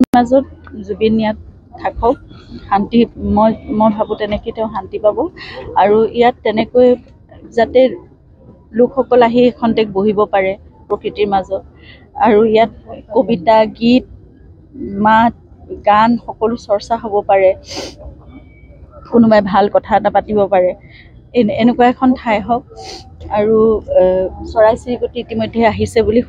মাজত জুবিন ইয়াত থাকক, শান্তি মই ভাবোঁ তেনেকৈ তেওঁ শান্তি পাব। আৰু ইয়াত তেনেকৈ যাতে লোকসকল আহি খন্তেক বহিব পাৰে প্ৰকৃতিৰ মাজত, আৰু ইয়াত কবিতা, গীত, মাত, গান সকলো চৰ্চা হ'ব পাৰে, কোনোবাই ভাল কথা এটা পাতিব পাৰে, এনেকুৱা এখন ঠাই হওক। আৰু চৰাই চিৰিকটি ইতিমধ্যে আহিছে বুলি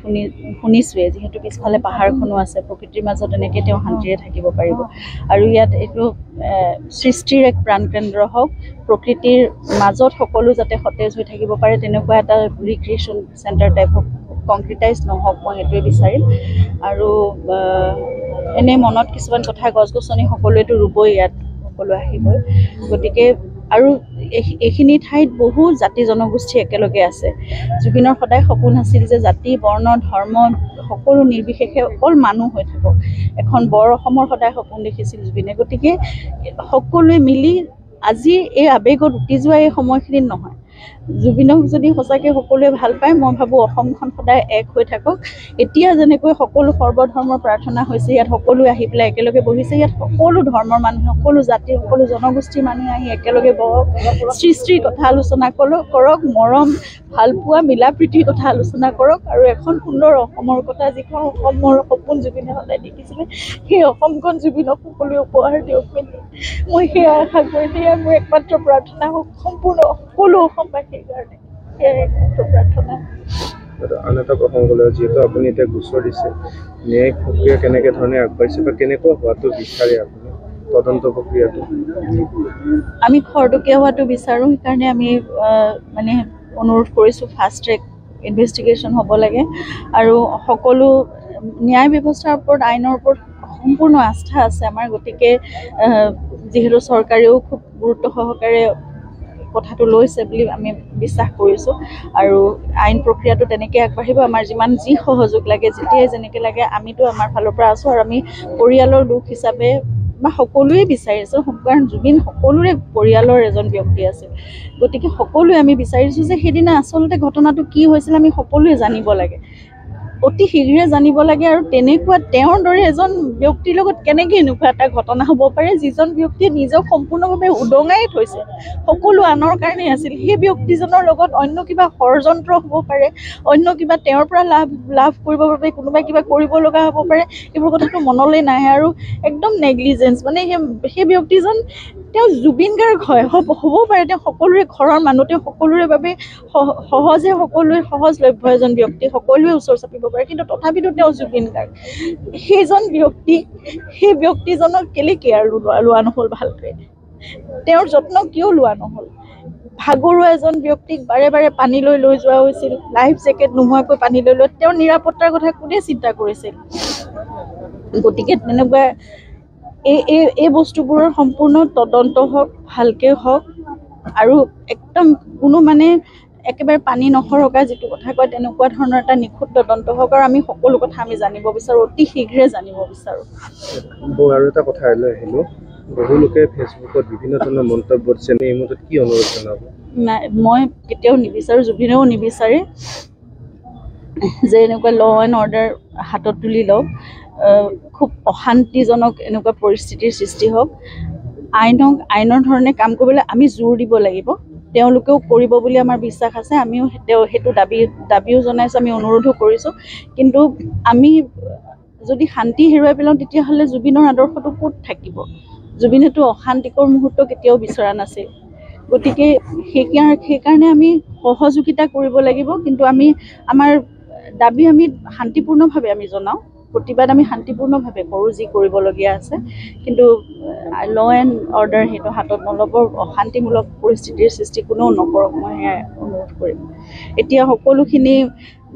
শুনিছোৱে, যিহেতু পিছফালে পাহাৰখনো আছে, প্ৰকৃতিৰ মাজত এনেকৈ তেওঁ শান্তিৰে থাকিব পাৰিব। আৰু ইয়াত এইটো সৃষ্টিৰ এক প্ৰাণকেন্দ্ৰ হওক, প্ৰকৃতিৰ মাজত সকলো যাতে সতেজ হৈ থাকিব পাৰে, তেনেকুৱা এটা ৰিক্ৰিয়েশ্যন চেণ্টাৰ টাইপ হওক, কংক্ৰিটাইজ নহওক, মই সেইটোৱে বিচাৰিম। আৰু এনেই মনত কিছুমান কথা, গছ গছনি সকলোৱেতো ৰুবই, ইয়াত সকলো আহিবই, গতিকে আৰু এইখিনি ঠাইত বহু জাতি জনগোষ্ঠী একেলগে আছে। জুবিনৰ সদায় সপোন আছিল যে জাতি, বৰ্ণ, ধৰ্ম সকলো নিৰ্বিশেষে অকল মানুহ হৈ থাকক। এখন বৰ অসমৰ সদায় সপোন দেখিছিল জুবিনে। গতিকে সকলোৱে মিলি আজি এই আৱেগত উটি যোৱা এই সময়খিনিত নহয়, জুবিনক যদি সঁচাকৈ সকলোৱে ভাল পায়, মই ভাবোঁ অসমখন সদায় এক হৈ থাকক। এতিয়া যেনেকৈ সকলো সৰ্বধৰ্মৰ প্ৰাৰ্থনা হৈছে, ইয়াত সকলোৱে আহি পেলাই একেলগে বহিছে, ইয়াত সকলো ধৰ্মৰ মানুহে, সকলো জাতি, সকলো জনগোষ্ঠীৰ মানুহে আহি একেলগে বহক, সৃষ্টিৰ কথা আলোচনা কৰক, মৰম, ভালপোৱা, মিলা প্ৰীতিৰ কথা আলোচনা কৰক, আৰু এখন সুন্দৰ অসমৰ কথা, যিখন অসমৰ সপোন জুবিনে সদায় দেখিছিলে, সেই অসমখন জুবিনক সকলোৱে উপহাৰ দিয়ক। মই সেয়া আশা কৰি, সেয়া মোৰ একমাত্ৰ প্ৰাৰ্থনা হওক সম্পূৰ্ণ সকলো অসমবাসীৰ কাৰণে, সেয়াই একমাত্ৰ প্ৰাৰ্থনা। আন এটা প্ৰসংগ লৈ, যিহেতু আপুনি এতিয়া গোচৰ দিছে, ন্যায়িক প্ৰক্ৰিয়া কেনেকৈ ধৰণে আগবাঢ়িছে বা কেনেকুৱা হোৱাটো বিচাৰে আপুনি তদন্ত প্ৰক্ৰিয়াটো? আমি খৰতকীয়া হোৱাটো বিচাৰোঁ, সেইকাৰণে আমি মানে অনুৰোধ কৰিছোঁ ফাষ্ট ট্ৰেক ইনভেষ্টিগেশ্যন হ'ব লাগে। আৰু সকলো ন্যায় ব্যৱস্থাৰ ওপৰত, আইনৰ ওপৰত সম্পূৰ্ণ আস্থা আছে আমাৰ। গতিকে যিহেতু চৰকাৰেও খুব গুৰুত্ব সহকাৰে কথাটো লৈছে বুলি আমি বিশ্বাস কৰিছোঁ, আৰু আইন প্ৰক্ৰিয়াটো তেনেকৈ আগবাঢ়িব। আমাৰ যিমান যি সহযোগ লাগে, যেতিয়াই যেনেকৈ লাগে, আমিতো আমাৰ ফালৰ পৰা আছোঁ। আৰু আমি পৰিয়ালৰ লোক হিচাপে বা সকলোৱে বিচাৰিছোঁ, কাৰণ জুবিন সকলোৰে পৰিয়ালৰ এজন ব্যক্তি আছিল। গতিকে সকলোৱে আমি বিচাৰিছোঁ যে সেইদিনা আচলতে ঘটনাটো কি হৈছিল আমি সকলোৱে জানিব লাগে, অতি শীঘ্ৰে জানিব লাগে। আৰু তেনেকুৱা তেওঁৰ দৰে এজন ব্যক্তিৰ লগত কেনেকৈ এনেকুৱা এটা ঘটনা হ'ব পাৰে, যিজন ব্যক্তিয়ে নিজক সম্পূৰ্ণভাৱে উদঙাই থৈছে, সকলো আনৰ কাৰণে আছিল। সেই ব্যক্তিজনৰ লগত অন্য কিবা ষড়যন্ত্ৰ হ'ব পাৰে, অন্য কিবা তেওঁৰ পৰা লাভ কৰিবৰ বাবে কোনোবাই কিবা কৰিব লগা হ'ব পাৰে, এইবোৰ কথাটো মনলৈ নাহে। আৰু একদম নেগলিজেঞ্চ, মানে সেই ব্যক্তিজন তেওঁ জুবিন গাৰ্গ হয়, হ'ব পাৰে তেওঁ সকলোৰে ঘৰৰ মানুহ, তেওঁ সকলোৰে বাবে সহজে সকলোৱে সহজলভ্য এজন ব্যক্তি, সকলোৱে ওচৰ চাপিব পাৰে, কিন্তু তথাপিতো তেওঁ জুবিন গাৰ্গ। সেইজন ব্যক্তি, সেই ব্যক্তিজনক কেলে কেয়াৰ লোৱা নহ'ল ভালকৈ, তেওঁৰ যত্ন কিয় লোৱা নহ'ল? ভাগৰুৱা এজন ব্যক্তিক বাৰে বাৰে পানীলৈ লৈ যোৱা হৈছিল, লাইফ জেকেট নোহোৱাকৈ পানীলৈ লৈ, তেওঁৰ নিৰাপত্তাৰ কথা কোনে চিন্তা কৰিছিল? গতিকে তেনেকুৱা এই বস্তুবোৰৰ সম্পূৰ্ণ তদন্ত হওক, ভালকৈ হওক, আৰু একদম কোনো মানে একেবাৰে পানী নসৰকা যিটো কথা কয়, তেনেকুৱা ধৰণৰ এটা নিখুঁত তদন্ত হওক। আৰু আমি সকলো কথা আমি জানিব বিচাৰোঁ, অতি শীঘ্ৰে জানিব বিচাৰোঁ। আৰু এটা কথা লৈ আহিলোঁ, বহু লোকে ফেচবুকত বিভিন্ন ধৰণৰ মন্তব্য দিছে, এই মুহূৰ্তত কি অনুৰোধ জনাব? নাই, মই কেতিয়াও নিবিচাৰোঁ, জুবিনেও নিবিচাৰে যে এনেকুৱা ল এণ্ড অৰ্ডাৰ হাতত তুলি লওক, খুব অশান্তিজনক এনেকুৱা পৰিস্থিতিৰ সৃষ্টি হওক। আইনৰ ধৰণে কাম কৰিবলৈ আমি জোৰ দিব লাগিব, তেওঁলোকেও কৰিব বুলি আমাৰ বিশ্বাস আছে। আমিও সেইটো দাবীও জনাইছোঁ, আমি অনুৰোধো কৰিছোঁ। কিন্তু আমি যদি শান্তি হেৰুৱাই পেলাওঁ, তেতিয়াহ'লে জুবিনৰ আদৰ্শটো ক'ত থাকিব? জুবিনেতো অশান্তিকৰ মুহূৰ্ত কেতিয়াও বিচৰা নাছিল। গতিকে সেইকাৰণে আমি সহযোগিতা কৰিব লাগিব, কিন্তু আমাৰ দাবী আমি শান্তিপূৰ্ণভাৱে আমি জনাওঁ, প্ৰতিবাদ আমি শান্তিপূৰ্ণভাৱে কৰোঁ, যি কৰিবলগীয়া আছে। কিন্তু ল এণ্ড অৰ্ডাৰ সেইটো হাতত নল'ব, অশান্তিমূলক পৰিস্থিতিৰ সৃষ্টি কোনেও নকৰক, মই সেয়াই অনুৰোধ কৰিম। এতিয়া সকলোখিনি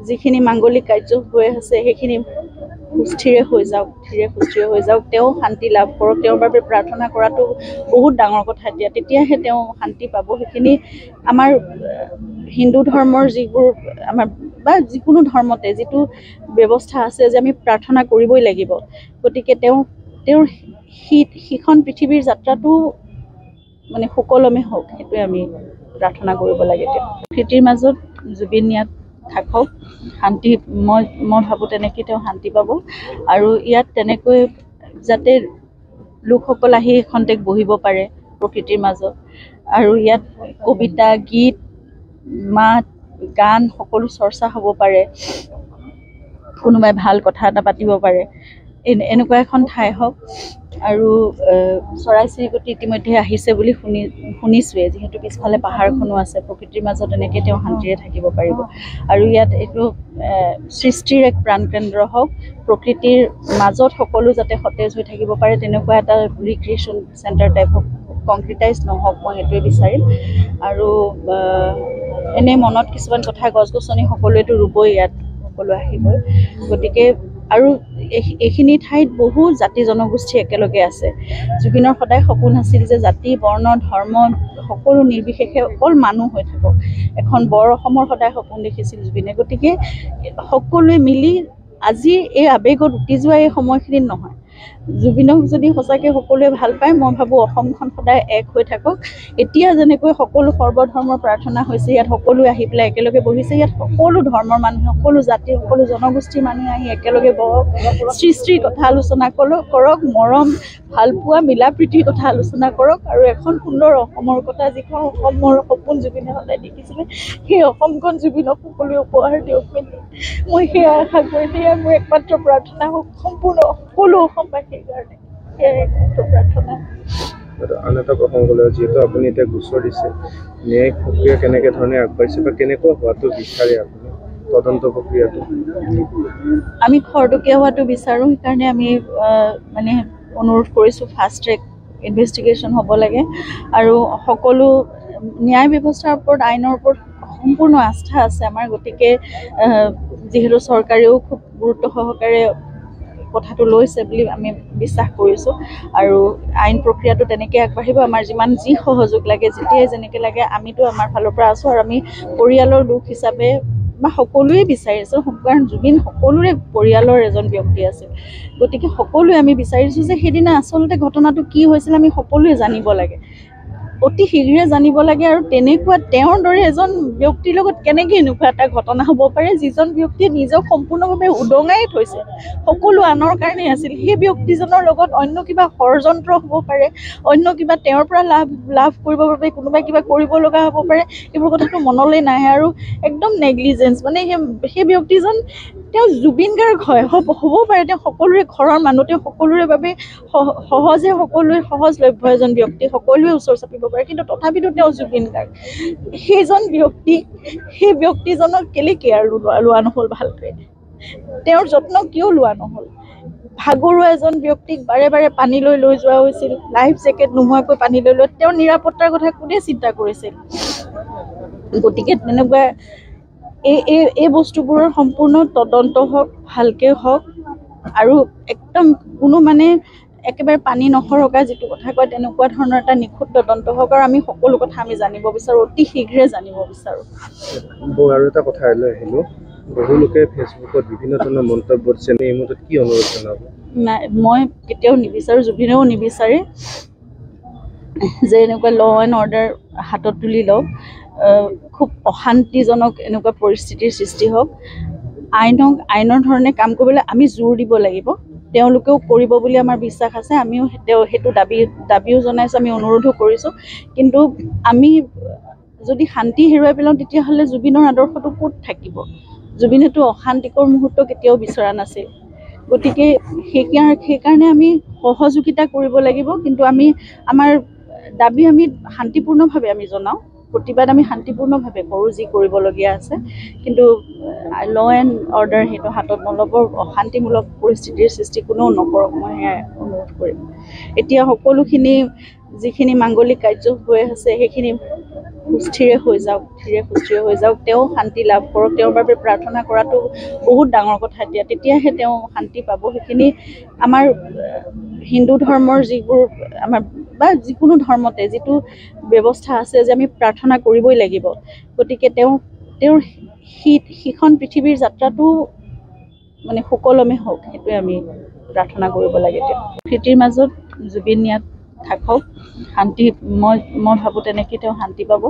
যিখিনি মাংগলিক কাৰ্য হৈ আছে, সেইখিনি সুস্থিৰে হৈ যাওক, সুস্থিৰে হৈ যাওক, তেওঁ শান্তি লাভ কৰক, তেওঁৰ বাবে প্ৰাৰ্থনা কৰাটো বহুত ডাঙৰ কথা। তেতিয়াহে তেওঁ শান্তি পাব। সেইখিনি আমাৰ হিন্দু ধৰ্মৰ যিবোৰ আমাৰ বা যিকোনো ধৰ্মতে যিটো ব্যৱস্থা আছে যে আমি প্ৰাৰ্থনা কৰিবই লাগিব। গতিকে তেওঁৰ সিখন পৃথিৱীৰ যাত্ৰাটো মানে সুকলমে হওক, সেইটোৱে আমি প্ৰাৰ্থনা কৰিব লাগে। তেওঁ প্ৰকৃতিৰ মাজত জুবিন ইয়াত থাকক, শান্তি মই ভাবোঁ তেনেকৈ তেওঁ শান্তি পাব। আৰু ইয়াত তেনেকৈ যাতে লোকসকল আহি খন্তেক বহিব পাৰে প্ৰকৃতিৰ মাজত, আৰু ইয়াত কবিতা, গীত, মাত, গান সকলো চৰ্চা হ'ব পাৰে, কোনোবাই ভাল কথা এটা পাতিব পাৰে, এনেকুৱা এখন ঠাই হওক। আৰু চৰাই চিৰিকটি ইতিমধ্যে আহিছে বুলি শুনিছোৱে, যিহেতু পিছফালে পাহাৰখনো আছে, প্ৰকৃতিৰ মাজত এনেকৈ তেওঁ শান্তিৰে থাকিব পাৰিব। আৰু ইয়াত এইটো সৃষ্টিৰ এক প্ৰাণকেন্দ্ৰ হওক, প্ৰকৃতিৰ মাজত সকলো যাতে সতেজ হৈ থাকিব পাৰে, তেনেকুৱা এটা ৰিক্ৰিয়েশ্যন চেণ্টাৰ টাইপ হওক, কংক্ৰিটাইজ নহওক, মই সেইটোৱে বিচাৰিম। আৰু এনেই মনত কিছুমান কথা, গছ গছনি সকলোৱেতো ৰুবই, ইয়াত সকলো আহিবই, গতিকে আৰু এইখিনি ঠাইত বহু জাতি জনগোষ্ঠী একেলগে আছে। জুবিনৰ সদায় সপোন আছিল যে জাতি, বৰ্ণ, ধৰ্ম সকলো নিৰ্বিশেষে অকল মানুহ হৈ থাকক। এখন বৰ অসমৰ সদায় সপোন দেখিছিল জুবিনে। গতিকে সকলোৱে মিলি আজি এই আৱেগত উটি যোৱা এই সময়খিনিত নহয়, জুবিনক যদি সঁচাকৈ সকলোৱে ভাল পায়, মই ভাবোঁ অসমখন সদায় এক হৈ থাকক। এতিয়া যেনেকৈ সকলো সৰ্বধৰ্মৰ প্ৰাৰ্থনা হৈছে, ইয়াত সকলোৱে আহি পেলাই একেলগে বহিছে, ইয়াত সকলো ধৰ্মৰ মানুহে, সকলো জাতিৰ, সকলো জনগোষ্ঠীৰ মানুহে আহি একেলগে বহক, সৃষ্টিৰ কথা আলোচনা কৰক, মৰম, ভালপোৱা, মিলা প্ৰীতিৰ কথা আলোচনা কৰক, আৰু এখন সুন্দৰ অসমৰ কথা, যিখন অসমৰ সপোন জুবিনে সদায় দেখিছিলে, সেই অসমখন জুবিনক সকলোৱে উপহাৰ দিয়ক। মই সেয়া আশা কৰি, সেয়া মোৰ একমাত্ৰ প্ৰাৰ্থনা হওক সম্পূৰ্ণ সকলো অসমবাসীৰ কাৰণে, সেয়াই একমাত্ৰ প্ৰাৰ্থনা। আন এটা প্ৰসংগলৈ, যিহেতু আপুনি এতিয়া গোচৰ দিছে, ন্যায়িক প্ৰক্ৰিয়া কেনেকৈ ধৰণে আগবাঢ়িছে বা কেনেকুৱা হোৱাটো বিচাৰে আপুনি তদন্ত প্ৰক্ৰিয়াটো? আমি খৰতকীয়া হোৱাটো বিচাৰোঁ, সেইকাৰণে আমি মানে অনুৰোধ কৰিছোঁ ফাষ্ট ট্ৰেক ইনভেষ্টিগেশ্যন হ'ব লাগে, আৰু সকলো ন্যায় ব্যৱস্থাৰ ওপৰত, আইনৰ ওপৰত সম্পূৰ্ণ আস্থা আছে আমাৰ। গতিকে যিহেতু চৰকাৰেও খুব গুৰুত্ব সহকাৰে কথাটো লৈছে বুলি আমি বিশ্বাস কৰিছোঁ, আৰু আইন প্ৰক্ৰিয়াটো তেনেকৈ আগবাঢ়িব। আমাৰ যিমান যি সহযোগ লাগে, যেতিয়াই যেনেকৈ লাগে, আমিতো আমাৰ ফালৰ পৰা আছোঁ, আৰু আমি পৰিয়ালৰ লোক হিচাপে বা সকলোৱে বিচাৰিছোঁ, কাৰণ জুবিন সকলোৰে পৰিয়ালৰ এজন ব্যক্তি আছিল। গতিকে সকলোৱে আমি বিচাৰিছোঁ যে সেইদিনা আচলতে ঘটনাটো কি হৈছিল আমি সকলোৱে জানিব লাগে, অতি শীঘ্ৰে জানিব লাগে। আৰু তেনেকুৱা তেওঁৰ দৰে এজন ব্যক্তিৰ লগত কেনেকৈ এনেকুৱা এটা ঘটনা হ'ব পাৰে, যিজন ব্যক্তিয়ে নিজক সম্পূৰ্ণভাৱে উদঙাই থৈছে, সকলো আনৰ কাৰণে আছিল, সেই ব্যক্তিজনৰ লগত অন্য কিবা ষড়যন্ত্ৰ হ'ব পাৰে, অন্য কিবা তেওঁৰ পৰা লাভ কৰিবৰ বাবে কোনোবাই কিবা কৰিব লগা হ'ব পাৰে, এইবোৰ কথাটো মনলৈ নাহে। আৰু একদম নেগলিজেঞ্চ, মানে সেই ব্যক্তিজন তেওঁ জুবিন গাৰ্গ হয়, হ'ব পাৰে তেওঁ সকলোৰে ঘৰৰ মানুহ, তেওঁ সকলোৰে বাবে সকলোৱে সহজলভ্য এজন ব্যক্তি, সকলোৱে ওচৰ চাপিব পাৰে, কিন্তু তথাপিতো তেওঁ জুবিন গাৰ্গ। সেইজন ব্যক্তি, সেই ব্যক্তিজনক কেলে কেয়াৰ লোৱা নহ'ল, ভালকৈ তেওঁৰ যত্ন কিয় লোৱা নহ'ল? ভাগৰুৱা এজন ব্যক্তিক বাৰে বাৰে পানীলৈ লৈ যোৱা হৈছিল, লাইফ জেকেট নোহোৱাকৈ পানীলৈ লৈ, তেওঁৰ নিৰাপত্তাৰ কথা কোনে চিন্তা কৰিছিল? গতিকে তেনেকুৱা এই বস্তুবোৰৰ সম্পূৰ্ণ তদন্ত হওক, ভালকৈ হওক, আৰু একদম কোনো মানে একেবাৰে পানী নসৰকা যিটো কথা কয়, তেনেকুৱা ধৰণৰ এটা নিখুঁত তদন্ত হওক, আৰু আমি সকলো কথা আমি জানিব বিচাৰোঁ, অতি শীঘ্ৰে জানিব বিচাৰোঁ। আৰু এটা কথা আহিলোঁ, বহু লোকে ফেচবুকত বিভিন্ন ধৰণৰ মন্তব্য দিছে, এই মুহূৰ্তত কি অনুৰোধ জনাব? নাই, মই কেতিয়াও নিবিচাৰোঁ, জুবিনেও নিবিচাৰে যে এনেকুৱা ল এণ্ড অৰ্ডাৰ হাতত তুলি লওক, খুব অশান্তিজনক এনেকুৱা পৰিস্থিতিৰ সৃষ্টি হওক। আইনৰ ধৰণে কাম কৰিবলৈ আমি জোৰ দিব লাগিব, তেওঁলোকেও কৰিব বুলি আমাৰ বিশ্বাস আছে, আমিও সেইটো দাবীও জনাইছোঁ, আমি অনুৰোধো কৰিছোঁ। কিন্তু আমি যদি শান্তি হেৰুৱাই পেলাওঁ, তেতিয়াহ'লে জুবিনৰ আদৰ্শটো ক'ত থাকিব? জুবিনেতো অশান্তিকৰ মুহূৰ্ত কেতিয়াও বিচৰা নাছিল। গতিকে সেইকাৰণে আমি সহযোগিতা কৰিব লাগিব, কিন্তু আমাৰ দাবী আমি শান্তিপূৰ্ণভাৱে আমি জনাওঁ, প্ৰতিবাদ আমি শান্তিপূৰ্ণভাৱে কৰোঁ, যি কৰিবলগীয়া আছে। কিন্তু ল এণ্ড অৰ্ডাৰ সেইটো হাতত নল'ব, অশান্তিমূলক পৰিস্থিতিৰ সৃষ্টি কোনেও নকৰক, মই সেয়াই অনুৰোধ কৰিম। এতিয়া সকলোখিনি যিখিনি মাংগলিক কাৰ্য হৈ আছে, সেইখিনি সুস্থিৰে হৈ যাওক, তেওঁ শান্তি লাভ কৰক, তেওঁৰ বাবে প্ৰাৰ্থনা কৰাটো বহুত ডাঙৰ কথা। তেতিয়াহে তেওঁ শান্তি পাব। সেইখিনি আমাৰ হিন্দু ধৰ্মৰ যিবোৰ আমাৰ বা যিকোনো ধৰ্মতে যিটো ব্যৱস্থা আছে যে আমি প্ৰাৰ্থনা কৰিবই লাগিব, গতিকে তেওঁৰ সিখন পৃথিৱীৰ যাত্ৰাটো মানে সুকলমে হওক, সেইটোৱে আমি প্ৰাৰ্থনা কৰিব লাগে। তেওঁ প্ৰকৃতিৰ মাজত জুবিন ইয়াত থাকক, শান্তি, মই ভাবোঁ তেনেকৈ তেওঁ শান্তি পাব।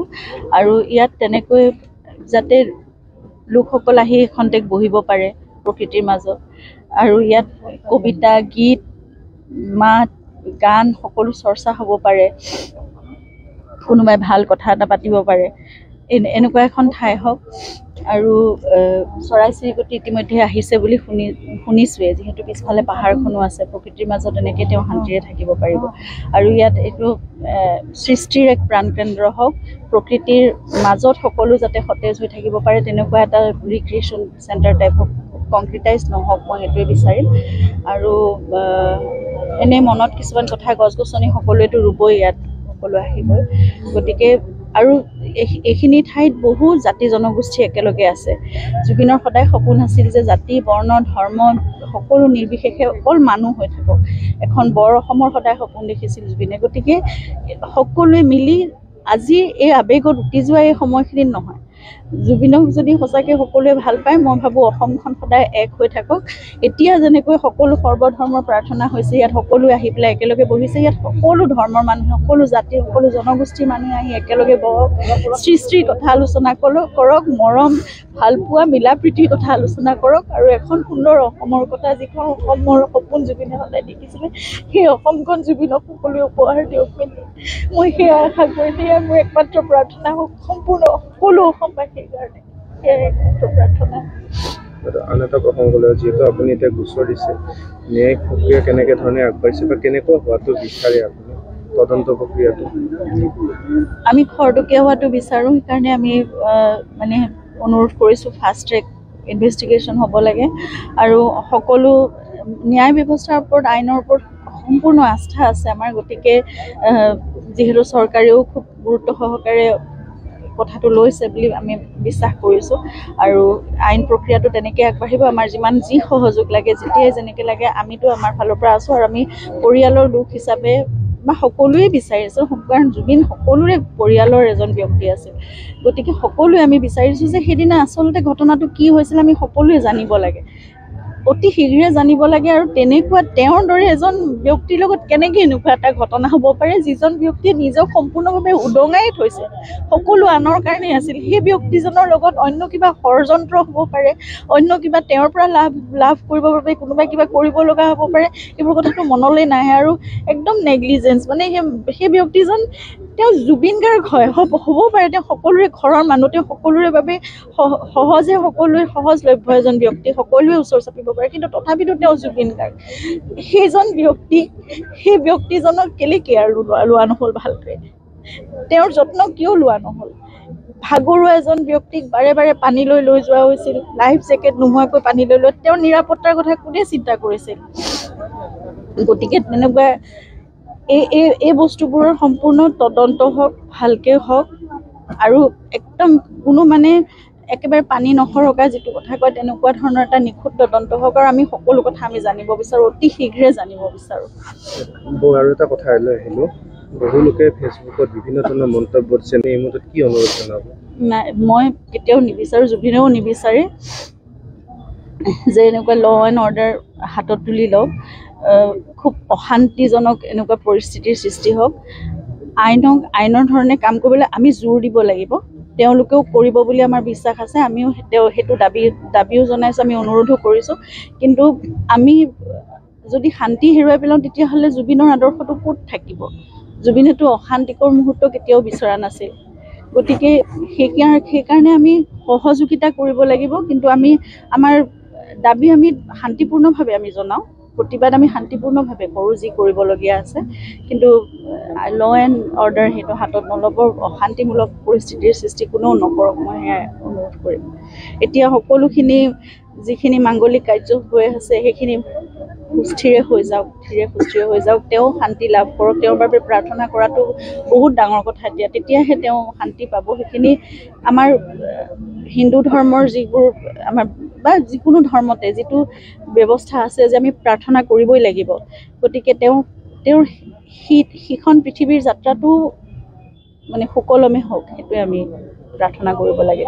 আৰু ইয়াত তেনেকৈ যাতে লোকসকল আহি খন্তেক বহিব পাৰে প্ৰকৃতিৰ মাজত, আৰু ইয়াত কবিতা, গীত, মাত গান সকলো চৰ্চা হ'ব পাৰে, কোনোবাই ভাল কথা এটা পাতিব পাৰে, এনেকুৱা এখন ঠাই হওক। আৰু চৰাই চিৰিকটি ইতিমধ্যে আহিছে বুলি শুনিছোৱে, যিহেতু পিছফালে পাহাৰখনো আছে, প্ৰকৃতিৰ মাজত এনেকৈ তেওঁ শান্তিৰে থাকিব পাৰিব। আৰু ইয়াত এইটো সৃষ্টিৰ এক প্ৰাণকেন্দ্ৰ হওক, প্ৰকৃতিৰ মাজত সকলো যাতে সতেজ হৈ থাকিব পাৰে, তেনেকুৱা এটা ৰিক্ৰিয়েশ্যন চেণ্টাৰ টাইপ হওক, কংক্ৰিটাইজ নহওক, মই সেইটোৱে বিচাৰিম। আৰু এনেই মনত কিছুমান কথা, গছ গছনি সকলোৱেতো ৰুবই, ইয়াত সকলো আহিবই। গতিকে আৰু এইখিনি ঠাইত বহু জাতি জনগোষ্ঠী একেলগে আছে। জুবিনৰ সদায় সপোন আছিল যে জাতি বৰ্ণ ধৰ্ম সকলো নিৰ্বিশেষে অকল মানুহ হৈ থাকক। এখন বৰ অসমৰ সদায় সপোন দেখিছিল জুবিনে। গতিকে সকলোৱে মিলি আজি এই আৱেগত উটি যোৱা এই সময়খিনিত নহয়, জুবিনক যদি সঁচাকৈ সকলোৱে ভাল পায়, মই ভাবোঁ অসমখন সদায় এক হৈ থাকক। এতিয়া যেনেকৈ সকলো সৰ্বধৰ্মৰ প্ৰাৰ্থনা হৈছে, ইয়াত সকলোৱে আহি পেলাই একেলগে বহিছে, ইয়াত সকলো ধৰ্মৰ মানুহে, সকলো জাতিৰ, সকলো জনগোষ্ঠীৰ মানুহে আহি একেলগে বহক, সৃষ্টিৰ কথা আলোচনা কৰক, মৰম ভালপোৱা মিলা প্ৰীতিৰ কথা আলোচনা কৰক, আৰু এখন সুন্দৰ অসমৰ কথা, যিখন অসমৰ সপোন জুবিনে সদায় দেখিছিলে, সেই অসমখন জুবিনক সকলোৱে উপহাৰ দিয়ক বুলি মই সেয়া আশা কৰি, সেয়া মোৰ একমাত্ৰ প্ৰাৰ্থনা হওক সম্পূৰ্ণ সকলো অসমবাসীৰ কাৰণে, সেয়াই একমাত্ৰ প্ৰাৰ্থনা। আন এটা প্ৰসংগ লৈ, যিহেতু আপুনি এতিয়া গোচৰ দিছে, ন্যায়িক প্ৰক্ৰিয়া কেনেকৈ ধৰণে আগবাঢ়িছে বা কেনেকুৱা হোৱাটো বিচাৰে আপুনি তদন্ত প্ৰক্ৰিয়াটো? আমি খৰতকীয়া হোৱাটো বিচাৰোঁ, সেইকাৰণে আমি মানে অনুৰোধ কৰিছোঁ ফাষ্ট ট্ৰেক ইনভেষ্টিগেশ্যন হ'ব লাগে। আৰু সকলো ন্যায় ব্যৱস্থাৰ ওপৰত, আইনৰ ওপৰত সম্পূৰ্ণ আস্থা আছে আমাৰ। গতিকে যিহেতু চৰকাৰেও খুব গুৰুত্ব সহকাৰে কথাটো লৈছে বুলি আমি বিশ্বাস কৰিছোঁ, আৰু আইন প্ৰক্ৰিয়াটো তেনেকৈ আগবাঢ়িব। আমাৰ যিমান যি সহযোগ লাগে, যেতিয়াই যেনেকৈ লাগে, আমিতো আমাৰ ফালৰ পৰা আছোঁ। আৰু আমি পৰিয়ালৰ লোক হিচাপে বা সকলোৱে বিচাৰিছোঁ, কাৰণ জুবিন সকলোৰে পৰিয়ালৰ এজন ব্যক্তি আছিল। গতিকে সকলোৱে আমি বিচাৰিছোঁ যে সেইদিনা আচলতে ঘটনাটো কি হৈছিল আমি সকলোৱে জানিব লাগে, অতি শীঘ্ৰে জানিব লাগে। আৰু তেনেকুৱা তেওঁৰ দৰে এজন ব্যক্তিৰ লগত কেনেকৈ এনেকুৱা এটা ঘটনা হ'ব পাৰে, যিজন ব্যক্তিয়ে নিজক সম্পূৰ্ণভাৱে উদঙাই থৈছে, সকলো আনৰ কাৰণে আছিল। সেই ব্যক্তিজনৰ লগত অন্য কিবা ষড়যন্ত্ৰ হ'ব পাৰে, অন্য কিবা তেওঁৰ পৰা লাভ কৰিবৰ বাবে কোনোবাই কিবা কৰিব লগা হ'ব পাৰে, এইবোৰ কথাটো মনলৈ নাহে। আৰু একদম নেগলিজেঞ্চ, মানে সেই ব্যক্তিজন তেওঁ জুবিন গাৰ্গ হয়, হ'ব পাৰে তেওঁ সকলোৰে ঘৰৰ মানুহ, তেওঁ সকলোৰে বাবে সহজে সকলোৱে সহজলভ্য এজন ব্যক্তি, সকলোৱে ওচৰ চাপিব পাৰে, কিন্তু তথাপিতো তেওঁ জুবিন গাৰ্গ। সেইজন ব্যক্তি, সেই ব্যক্তিজনক কেলে কেয়াৰ লোৱা নহ'ল ভালকৈ, তেওঁৰ যত্ন কিয় লোৱা নহ'ল? ভাগৰুৱা এজন ব্যক্তিক বাৰে বাৰে পানীলৈ লৈ যোৱা হৈছিল, লাইফ জেকেট নোহোৱাকৈ পানীলৈ লৈ, তেওঁৰ নিৰাপত্তাৰ কথা কোনে চিন্তা কৰিছিল? গতিকে তেনেকুৱা এই বস্তুবোৰৰ সম্পূৰ্ণ তদন্ত হওক, ভালকৈ হওক, আৰু একদম কোনো মানে একেবাৰে পানী নসৰকা যিটো কথা কয়, তেনেকুৱা ধৰণৰ এটা নিখুঁত তদন্ত হওক। আৰু আমি সকলো কথা আমি জানিব বিচাৰোঁ, অতি শীঘ্ৰে জানিব বিচাৰোঁ। আৰু এটা কথা লৈ আহিলোঁ, বহু লোকে ফেচবুকত বিভিন্ন ধৰণৰ মন্তব্য দিছে, এই মুহূৰ্তত কি অনুৰোধ জনাব? নাই, মই কেতিয়াও নিবিচাৰোঁ, জুবিনেও নিবিচাৰে যে এনেকুৱা ল এণ্ড অৰ্ডাৰ হাতত তুলি লওক, খুব অশান্তিজনক এনেকুৱা পৰিস্থিতিৰ সৃষ্টি হওক। আইনৰ ধৰণে কাম কৰিবলৈ আমি জোৰ দিব লাগিব, তেওঁলোকেও কৰিব বুলি আমাৰ বিশ্বাস আছে। আমিও সেইটো দাবীও জনাইছোঁ, আমি অনুৰোধো কৰিছোঁ। কিন্তু আমি যদি শান্তি হেৰুৱাই পেলাওঁ, তেতিয়াহ'লে জুবিনৰ আদৰ্শটো ক'ত থাকিব? জুবিনেতো অশান্তিকৰ মুহূৰ্ত কেতিয়াও বিচৰা নাছিল। গতিকে সেইকাৰণে আমি সহযোগিতা কৰিব লাগিব, কিন্তু আমাৰ দাবী আমি শান্তিপূৰ্ণভাৱে আমি জনাওঁ, প্ৰতিবাদ আমি শান্তিপূৰ্ণভাৱে কৰোঁ, যি কৰিবলগীয়া আছে। কিন্তু ল এণ্ড অৰ্ডাৰ সেইটো হাতত নল'ব, অশান্তিমূলক পৰিস্থিতিৰ সৃষ্টি কোনেও নকৰক, মই সেয়াই অনুৰোধ কৰিম। এতিয়া সকলোখিনি যিখিনি মাংগলিক কাৰ্য হৈ আছে, সেইখিনি সুস্থিৰে হৈ যাওক, সুস্থিৰে হৈ যাওক, তেওঁ শান্তি লাভ কৰক। তেওঁৰ বাবে প্ৰাৰ্থনা কৰাটো বহুত ডাঙৰ কথা, তেতিয়াহে তেওঁ শান্তি পাব। সেইখিনি আমাৰ হিন্দু ধৰ্মৰ যিবোৰ আমাৰ বা যিকোনো ধৰ্মতে যিটো ব্যৱস্থা আছে যে আমি প্ৰাৰ্থনা কৰিবই লাগিব। গতিকে তেওঁৰ সিখন পৃথিৱীৰ যাত্ৰাটো মানে সুকলমে হওক, সেইটোৱে আমি প্ৰাৰ্থনা কৰিব লাগে।